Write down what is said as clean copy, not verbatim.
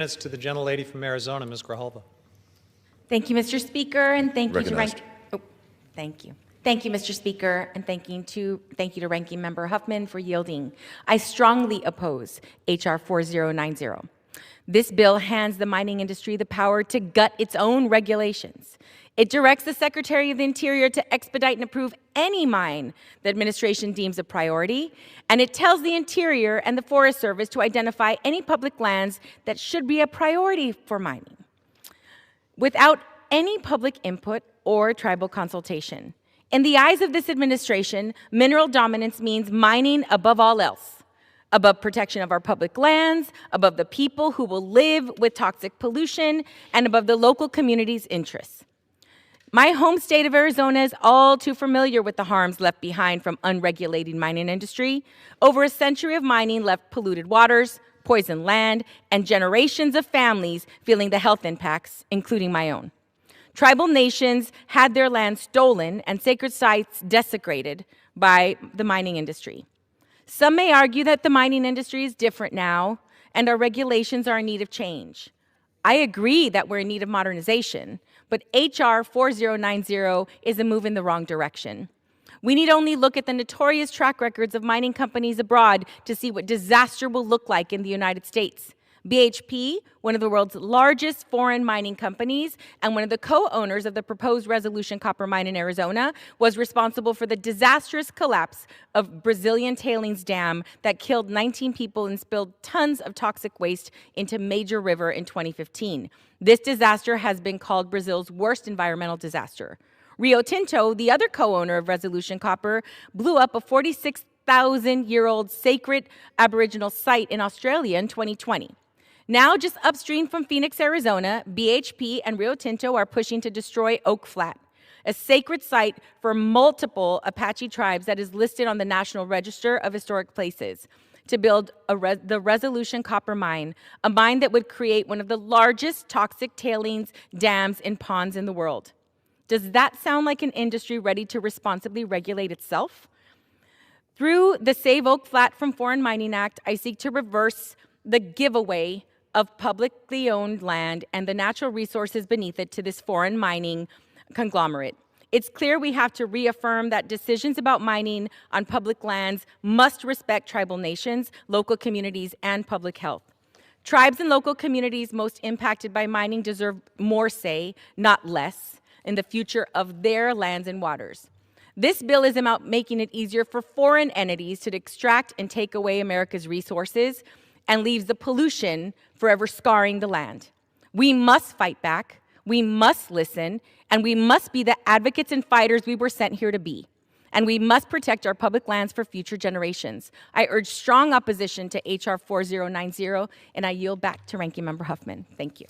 Minutes to the gentlelady from Arizona, Ms. Grijalva. Thank you, Mr. Speaker, and thank you Recognized. to thank you. Thank you, Mr. Speaker, and thank you to Ranking Member Huffman for yielding. I strongly oppose H.R. 4090. This bill hands the mining industry the power to gut its own regulations. It directs the Secretary of the Interior to expedite and approve any mine the administration deems a priority, and it tells the Interior and the Forest Service to identify any public lands that should be a priority for mining, without any public input or tribal consultation. In the eyes of this administration, mineral dominance means mining above all else, above protection of our public lands, above the people who will live with toxic pollution, and above the local community's interests. My home state of Arizona is all too familiar with the harms left behind from unregulated mining industry. Over a century of mining left polluted waters, poisoned land, and generations of families feeling the health impacts, including my own. Tribal nations had their land stolen and sacred sites desecrated by the mining industry. Some may argue that the mining industry is different now and our regulations are in need of change. I agree that we're in need of modernization, but H.R. 4090 is a move in the wrong direction. We need only look at the notorious track records of mining companies abroad to see what disaster will look like in the United States. BHP, one of the world's largest foreign mining companies and one of the co-owners of the proposed Resolution copper mine in Arizona, was responsible for the disastrous collapse of Brazilian tailings dam that killed 19 people and spilled tons of toxic waste into major river in 2015. This disaster has been called Brazil's worst environmental disaster. Rio Tinto, the other co-owner of Resolution Copper, blew up a 46,000-year-old sacred Aboriginal site in Australia in 2020. Now, just upstream from Phoenix, Arizona, BHP and Rio Tinto are pushing to destroy Oak Flat, a sacred site for multiple Apache tribes that is listed on the National Register of Historic Places, to build the Resolution copper mine, a mine that would create one of the largest toxic tailings dams and ponds in the world. Does that sound like an industry ready to responsibly regulate itself? Through the Save Oak Flat from Foreign Mining Act, I seek to reverse the giveaway of publicly owned land and the natural resources beneath it to this foreign mining conglomerate. It's clear we have to reaffirm that decisions about mining on public lands must respect tribal nations, local communities, and public health. Tribes and local communities most impacted by mining deserve more say, not less, in the future of their lands and waters. This bill is about making it easier for foreign entities to extract and take away America's resources and leaves the pollution forever scarring the land. We must fight back, we must listen, and we must be the advocates and fighters we were sent here to be. And we must protect our public lands for future generations. I urge strong opposition to H.R. 4090, and I yield back to Ranking Member Huffman. Thank you.